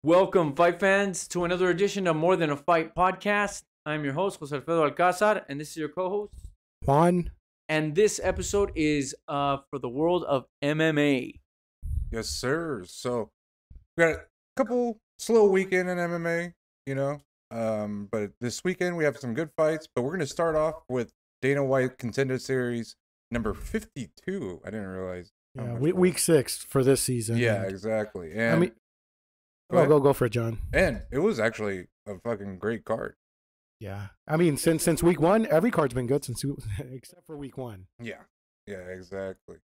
Welcome, fight fans, to another edition of More Than a Fight podcast. I'm your host, Jose Alfredo Alcázar, and this is your co-host, Juan. And this episode is for the world of MMA. Yes, sir. So we got a couple slow weekend in MMA, but this weekend we have some good fights. But we're going to start off with Dana White Contender Series number 52. I didn't realize. Yeah, week 6 for this season. Yeah, exactly. And I mean, go for it, John. And it was actually a fucking great card. Yeah, I mean, since week 1, every card's been good except for week 1. Yeah, exactly.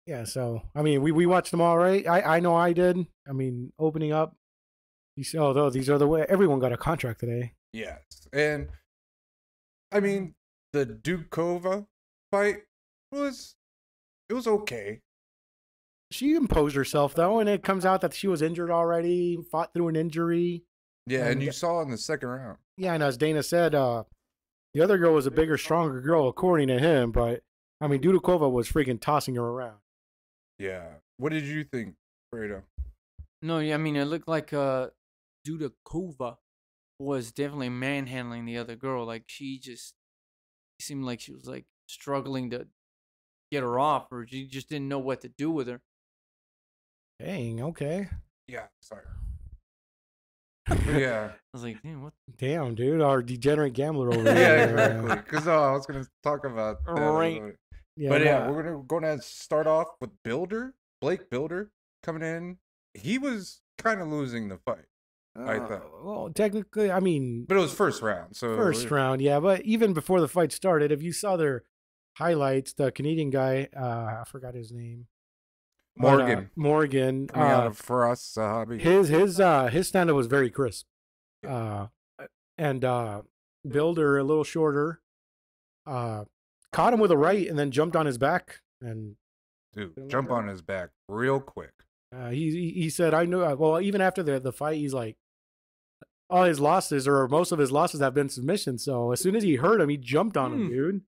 Yeah, so I mean, we watched them all, right? I know I did. I mean, opening up, these are the way everyone got a contract today. Yes, and I mean the Dudakova fight was okay. She imposed herself though, and it comes out that she was injured already, fought through an injury. Yeah, and you saw in the second round. Yeah, and as Dana said, the other girl was a bigger, stronger girl according to him, but I mean, Dudakova was freaking tossing her around. Yeah. What did you think, Fredo? No, I mean, it looked like Dudakova was definitely manhandling the other girl. Like, she seemed like she was, like, struggling to get her off, or she just didn't know what to do with her. Dang, okay. Yeah, sorry. Yeah. I was like, damn, what? Damn, dude, our degenerate gambler over Yeah, there. exactly. Because I was going to talk about that. Right. Yeah, but we're going to start off with Bilder, Blake Bilder coming in. He was kind of losing the fight, I thought. Well, technically, I mean... But it was first round. First round, yeah. But even before the fight started, if you saw their highlights, the Canadian guy, I forgot his name. Morgan. For us, Sahabi. His stand-up was very crisp. And Bilder, a little shorter, caught him with a right and then jumped on his back. And dude, jump on his back real quick. He said, I knew, well, even after the fight, he's like, all his losses, or most of his losses, have been submissions. So as soon as he heard him, he jumped on him, dude.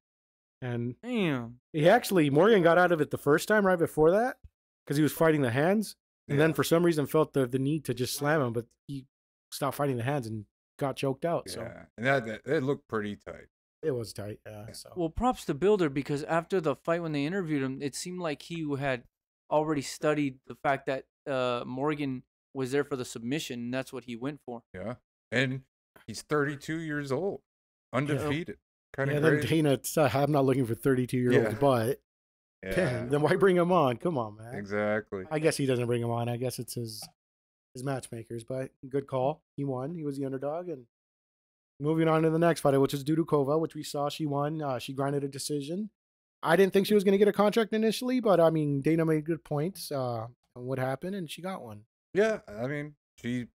And damn. Morgan got out of it the first time right before that because he was fighting the hands. And then for some reason felt the need to just slam him, but he stopped fighting the hands and got choked out. Yeah, so. And that it looked pretty tight. It was tight, yeah. So. Well, props to Bilder, because after the fight, when they interviewed him, it seemed like he had already studied the fact that Morgan was there for the submission, and that's what he went for. Yeah, and he's 32 years old, undefeated. Kind of crazy. Then Dana, I'm not looking for 32-year-olds, but then why bring him on? Come on, man. Exactly. I guess he doesn't bring him on. I guess it's his matchmakers, but good call. He won. He was the underdog, and moving on to the next fighter, which is Dudakova, which we saw she won. She granted a decision. I didn't think she was going to get a contract initially, but I mean, Dana made good points on what happened, and she got one. Yeah, I mean, she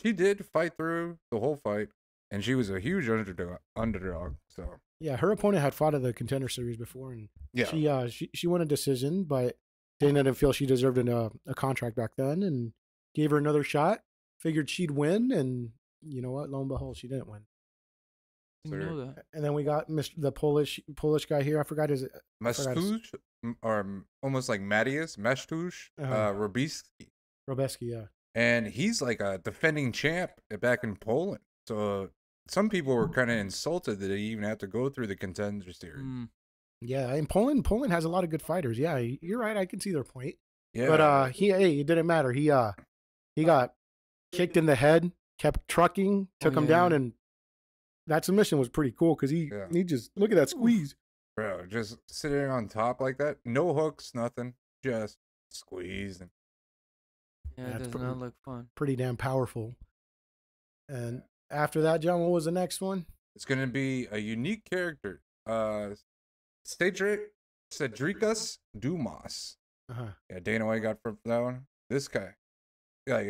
did fight through the whole fight, and she was a huge underdog. So yeah, her opponent had fought at the Contender Series before, and she won a decision, but Dana didn't feel she deserved a contract back then, and gave her another shot. Figured she'd win, and you know what? Lo and behold, she didn't win. Didn't know that. And then we got the Polish guy here. I forgot his Mashtush, or almost like Matias Mashtush, Rebecki, yeah. And he's like a defending champ back in Poland. So some people were kind of insulted that he even had to go through the Contender Series. Yeah, and Poland has a lot of good fighters. Yeah, you're right. I can see their point. Yeah, but it didn't matter. He got kicked in the head, kept trucking, took him down, and that submission was pretty cool because he just, look at that squeeze. Bro, just sitting on top like that. No hooks, nothing. Just squeeze. Yeah, it does not look fun. Pretty damn powerful. And after that, John, what was the next one? It's going to be a unique character. Cedricus Dumas. Yeah, Dana White got for that one. This guy. Like,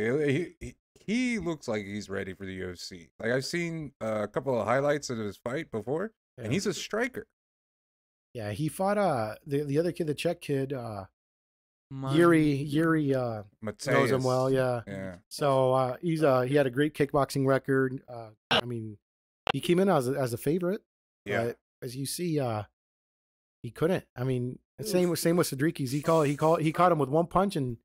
he looks like he's ready for the UFC. Like, I've seen a couple of highlights of his fight before, and he's a striker. Yeah, he fought the other kid, the Czech kid, Yuri knows him well, yeah. So he had a great kickboxing record. I mean, he came in as a favorite. Yeah. But as you see, he couldn't. I mean, same with Cedriques. He caught him with one punch and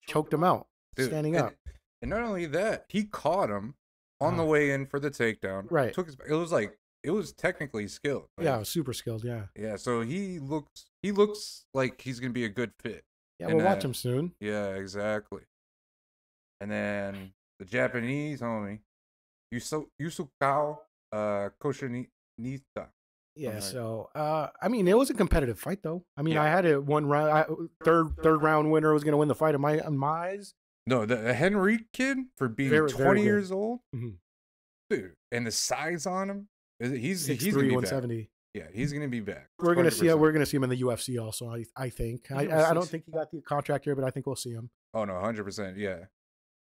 choked him out, standing up. And not only that, he caught him on the way in for the takedown. Right. It was technically skilled. Like, yeah, super skilled. Yeah. Yeah, so he looks like he's gonna be a good fit. Yeah, we'll watch him soon. Yeah, exactly. And then the Japanese homie, Yusukao Koshinita. Yeah, so I mean, it was a competitive fight, though. I mean, I had it one round, third round winner was going to win the fight. In my eyes. No, the Henrique kid for being Very 20 years old, mm-hmm. dude, and the size on him, he's 6'3", gonna be 170. Back. Yeah, he's gonna be back. We're gonna see him in the UFC also. I think. I don't think he got the contract here, but I think we'll see him. Oh no, 100%. Yeah.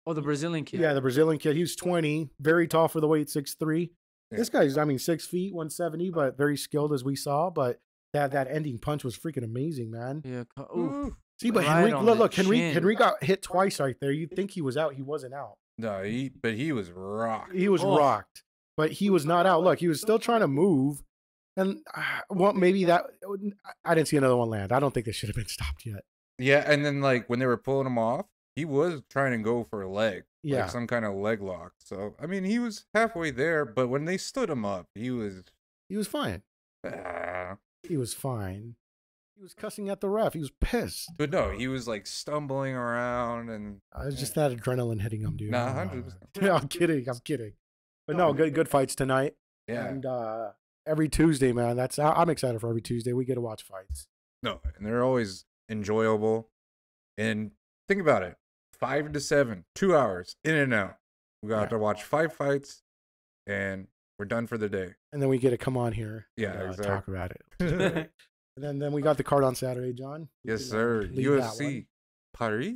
Oh, the Brazilian kid. Yeah, the Brazilian kid. He's 20, very tall for the weight, 6'3". Yeah. This guy's, 6 feet, 170, but very skilled as we saw. But that ending punch was freaking amazing, man. Yeah. Ooh. See, but right Henrique got hit twice right there. You'd think he was out. He wasn't out. No, he was rocked. He was rocked, but he was not out. Look, he was still trying to move. And maybe that I didn't see another one land. I don't think this should have been stopped yet. Yeah, and then like when they were pulling him off, he was trying to go for a leg. Yeah. Like some kind of leg lock. So, I mean, he was halfway there, but when they stood him up, he was fine. He was fine. He was cussing at the ref. He was pissed. But no, he was like stumbling around and it was just that adrenaline hitting him, dude. Nah, 100%. Yeah, I'm kidding. But no, good fights tonight. Yeah. And every Tuesday, man, I'm excited for every Tuesday. We get to watch fights. No, and they're always enjoyable. And think about it. 5 to 7, 2 hours in and out. We got to watch 5 fights and we're done for the day. And then we get to come on here and talk about it. And then we got the card on Saturday, John. Yes, sir. UFC Paris.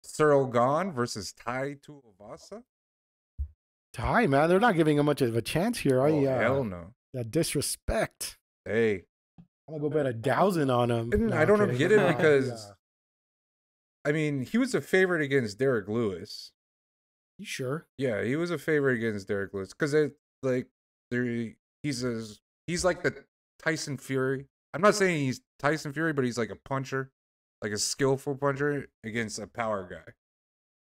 Cryil Gane versus Tai Tuivasa. Tai, man, they're not giving him much of a chance here. Hell no. That disrespect. Hey. I'm going to go bet 1,000 on him. No, I don't get it because, I mean, he was a favorite against Derek Lewis. You sure? Yeah, he was a favorite against Derek Lewis because he's like the Tyson Fury. I'm not saying he's Tyson Fury, but he's like a puncher, like a skillful puncher against a power guy,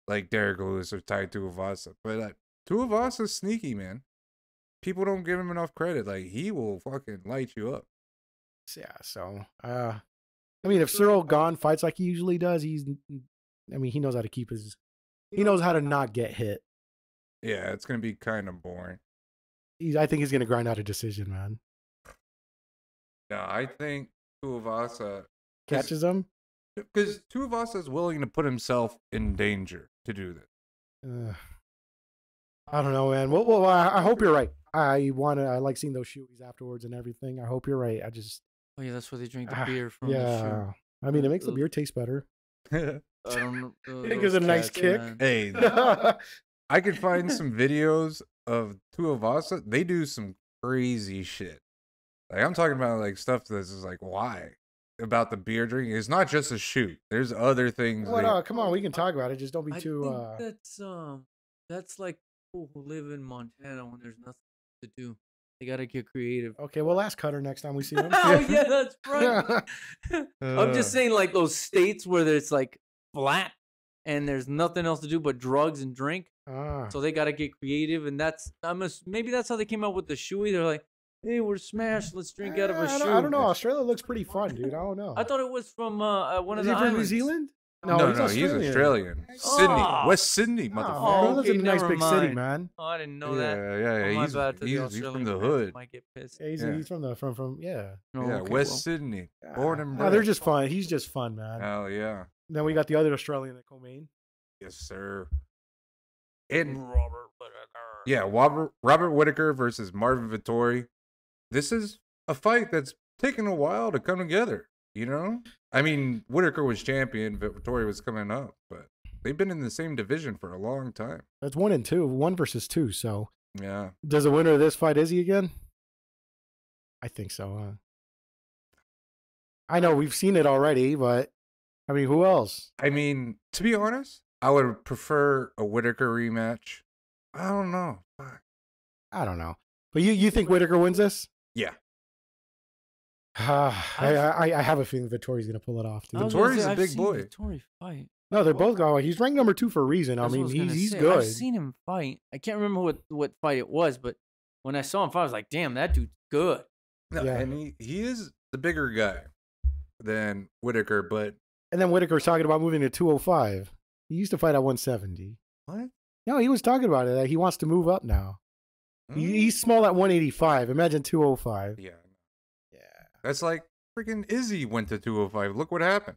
like Derek Lewis or Tai Tuivasa. But Tuivasa's sneaky, man. People don't give him enough credit. Like, he will fucking light you up. Yeah, so, I mean, if Cryil Gane fights like he usually does, he knows how to he knows how to not get hit. Yeah, it's going to be kind of boring. I think he's going to grind out a decision, man. No, I think Tuivasa catches him. Because Tuivasa is willing to put himself in danger to do this. I don't know, man. Well, I hope you're right. I like seeing those shootings afterwards and everything. I hope you're right. Oh yeah, that's where they drink the beer from. Yeah, I mean, it makes the beer taste better. I don't know. It gives it a nice kick. Man. Hey, I could find some videos of Tuivasa. They do some crazy shit. Like, I'm talking about like stuff that's just like, why? About the beer drinking. It's not just a shoot. There's other things. Well, come on, we can talk about it. Just don't be too. I think that's like people who live in Montana when there's nothing to do. They gotta get creative. Okay, we'll ask Cutter next time we see him. Oh yeah, that's right. I'm just saying, like those states where it's like flat and there's nothing else to do but drugs and drink. So they gotta get creative, and maybe that's how they came up with the shoey. They're like, hey, we're smashed. Let's drink out of a shoe. I don't know. Australia looks pretty fun, dude. I don't know. I thought it was from one of the islands. Is he from New Zealand? No, he's Australian. Sydney, West Sydney, motherfucker. He lives in a nice big city, man. Oh, I didn't know that. Yeah. He's from the hood. Might get pissed. Yeah, he's from West Sydney. Born and bred. They're just fun. He's just fun, man. Hell yeah. Then we got the other Australian at Co-Main. Yes, sir. And Robert Whittaker. Yeah, Robert Whittaker versus Marvin Vettori. This is a fight that's taken a while to come together. You know, I mean, Whittaker was champion, but Vettori was coming up, but they've been in the same division for a long time. That's 1 and 2, 1 versus 2. So yeah, does the winner of this fight Izzy again? I think so. I know we've seen it already, but I mean, who else? I mean, to be honest, I would prefer a Whittaker rematch. I don't know. I don't know, but you think Whittaker wins this? Yeah. I have a feeling Vettori's going to pull it off. Vettori's a big boy. Vettori fight. No, they're both. Oh, he's ranked number 2 for a reason. I That's what mean, was gonna he's say. good. I've seen him fight. I can't remember what fight it was, but when I saw him fight, I was like, damn, that dude's good. No, Yeah. and he is the bigger guy than Whittaker, but And then Whittaker's talking about moving to 205. He used to fight at 170. what? No, he was talking about it. That he wants to move up now. He's small at 185. Imagine 205. Yeah. Yeah. That's like freaking Izzy went to 205. Look what happened.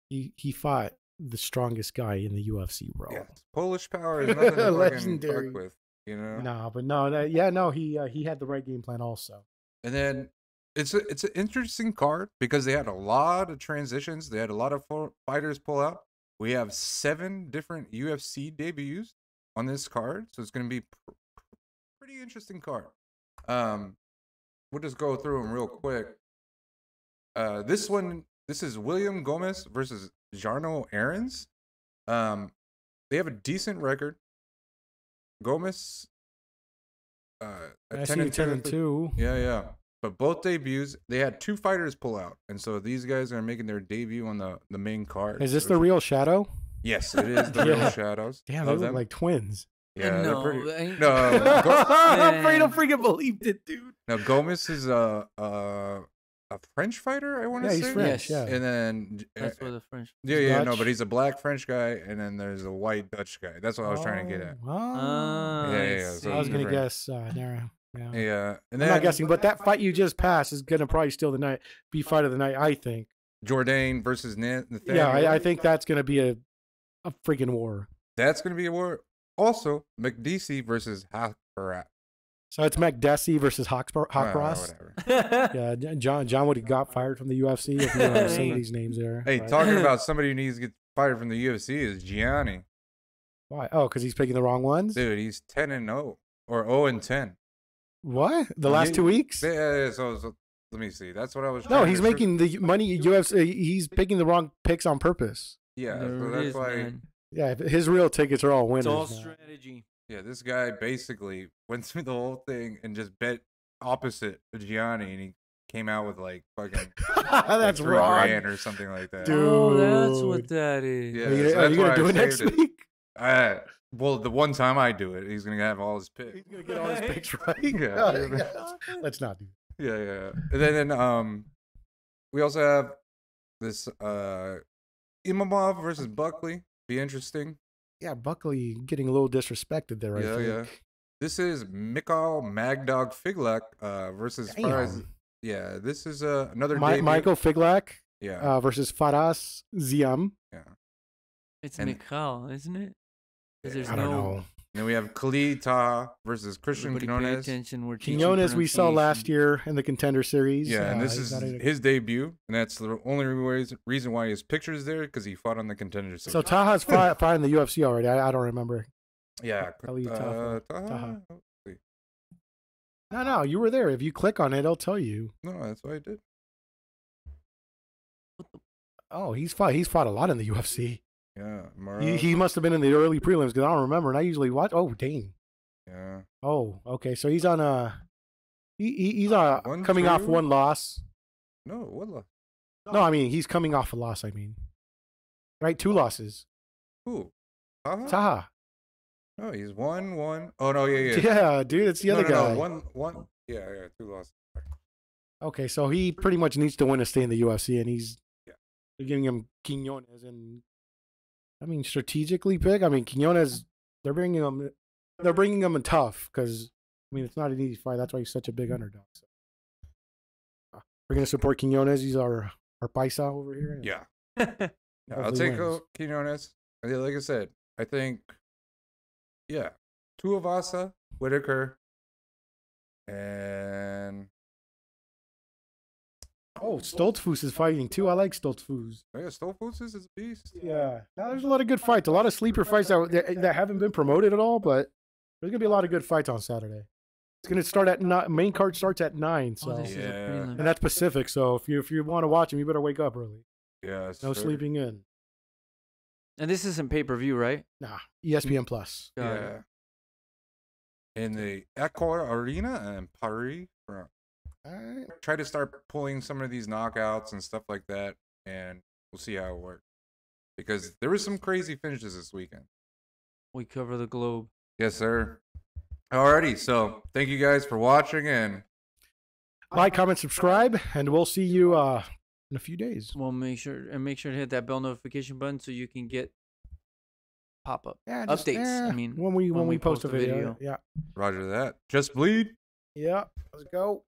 He fought the strongest guy in the UFC, bro. Yeah. Polish power is nothing to fucking Legendary. fuck with, you know? No, but no, he had the right game plan also. And then it's an interesting card because they had a lot of transitions. They had a lot of fighters pull out. We have 7 different UFC debuts on this card, so it's going to be pretty interesting card. We'll just go through them real quick. This is William Gomez versus Jarno Aarons. They have a decent record. Gomez, I see 10 and 2. Yeah. But both debuts, they had 2 fighters pull out, and so these guys are making their debut on the main card. Is this the real Shadow? Yes, it is the real Shadows. Damn, they look like twins. Yeah, No, they're pretty. ain't- No, I'm afraid I freaking believed it, dude. now Gomez is a French fighter. I want to Yeah, say. he's French. Yes. Yeah. And then That's where the French. yeah, no, Dutch. but he's a black French guy, and then there's a white Dutch guy. That's what I was trying to get at. Oh. Yeah, I was gonna different. guess Nara. Yeah. Yeah, and I'm then not guessing, but that fight you just passed is gonna probably still be fight of the night. I think. Jordan versus Nathaniel. Yeah, I think that's gonna be a freaking war. That's gonna be a war. Also, McDeesey versus Hackparat. So it's McDessie versus Hawkross. Whatever. Yeah, John would have got fired from the UFC if you don't say these names there. Hey, right? talking about somebody who needs to get fired from the UFC is Gianni. Why? Oh, because he's picking the wrong ones. Dude, he's 10-0 or 0-10. What? The last 2 weeks? Yeah, so let me see. That's what I was. No, trying he's to making the money UFC. He's picking the wrong picks on purpose. Yeah, so There it that's is, why. man. Yeah, his real tickets are all winners. It's all now. strategy. Yeah, this guy basically went through the whole thing and just bet opposite of Gianni, and he came out with like fucking That's like wrong. $3,000 or something like that. Dude. Oh, that's what that is. Yeah, Are you, so are that's you gonna why do I it next saved it. week? Well, the one time I do it, he's gonna have all his picks. He's gonna get all his picks right. Yeah. Oh, yes. Let's not do that. Yeah. And then we also have this Imamov versus Buckley. Be interesting. Yeah, Buckley getting a little disrespected there. I think. Yeah. This is Mikhail Magdog Figlak versus Damn. Faraz. Yeah, this is another debut. Michael Figlak Yeah. versus Faraz Ziam. It's And- Mikhail, isn't it? 'Cause there's I don't no. know. Then we have Khalid Taha versus Christian Everybody pay Quinones. attention. We're teaching Quinones we saw last pronunciation. year in the contender series. Yeah, and this he's is not a- his debut, and that's the only reason why his picture's there because he fought on the contender series. So Taha's fighting in the UFC already. I don't remember. yeah, Khalid Taha. Taha. No, you were there. If you click on it, it'll tell you. No, that's what I did. Oh, he's fought a lot in the UFC. Yeah, Mara. He must have been in the early prelims because I don't remember. And I usually watch. Oh, dang. Yeah. Oh, okay. So he's on he's One, coming off two? one loss. No, what? No, I mean he's coming off a loss. I mean, right? 2 losses. Who? Taha? Taha. No, he's 1-1. Oh no, yeah. Yeah, dude, it's the other guy. No, 1-1. Yeah, 2 losses. Okay, so he pretty much needs to win to stay in the UFC, and Yeah. they're giving him Quinones, and I mean strategically pick. I mean Quinones, they're bringing him in tough because I mean it's not an easy fight. That's why he's such a big underdog. So. We're gonna support Quinones. He's our paisa over here. Yeah. Hopefully I'll take wins. Quinones. Like I said, I think, yeah, Tuivasa, Whittaker, and Oh, Stoltzfus is fighting too. I like Stoltzfus. yeah, Stolfus is a beast. Yeah. Now there's a lot of good fights. A lot of sleeper fights that haven't been promoted at all, but there's gonna be a lot of good fights on Saturday. It's gonna start at main card starts at 9. So Oh, this is a Yeah. prelim. and that's Pacific. So if you want to watch them, you better wake up early. Yeah, No sleeping in. And this isn't pay per view, right? Nah. ESPN Plus. Got it. Yeah. In the Accor Arena in Paris. All right. Try to start pulling some of these knockouts and stuff like that, and we'll see how it works. because there was some crazy finishes this weekend. We cover the globe. Yes, sir. Alrighty, so thank you guys for watching, and like, comment, subscribe, and we'll see you in a few days. Well, make sure to hit that bell notification button so you can get pop-up updates. I mean, when we post a video. Yeah. Roger that. Just bleed. Yeah. Let's go.